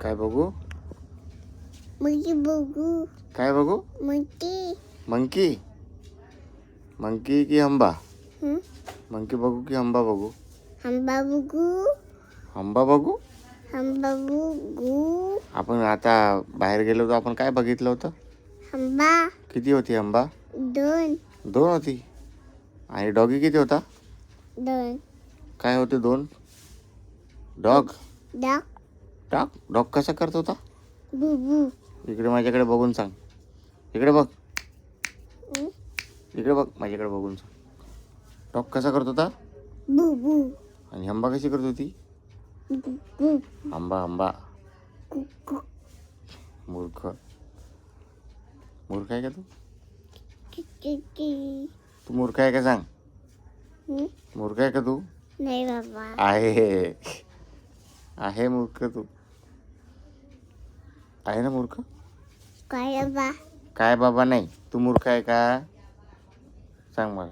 काय बघू? मंकी बघू. काय बघू? मंकी. मंकी. मंकी की हंबा? हं? मंकी बघू की हंबा बघू? हंबा बघू. हंबा बघू? हंबा बघू. आपण आता बाहेर गेलो होतो, आपण काय बघितलं होतं? हंबा. किती होती हंबा? 2. 2 होती. आणि डॉगी किती होता? 2. काय होते 2? डॉग. डॉग. डॉग डॉग कसा करत होता? बुबू. इकडे माझ्याकडे बघून सांग. इकडे बघ. हं? इकडे बघ, माझ्याकडे बघून सांग. डॉग कसा करत होता? बुबू. आणि हंबा कशी करत होती? बुबू. हंबा हंबा. कुकू. मूर्ख. मूर्ख आहे का तू? किकी. तू मूर्ख आहे का सांग? हं? मूर्ख आहे का तू? नाही बाबा. आहे मूर्ख तू. आहे ना मूर्ख? काय बाबा? काय बाबा नाही, तू मूर्ख आहे का सांग मला.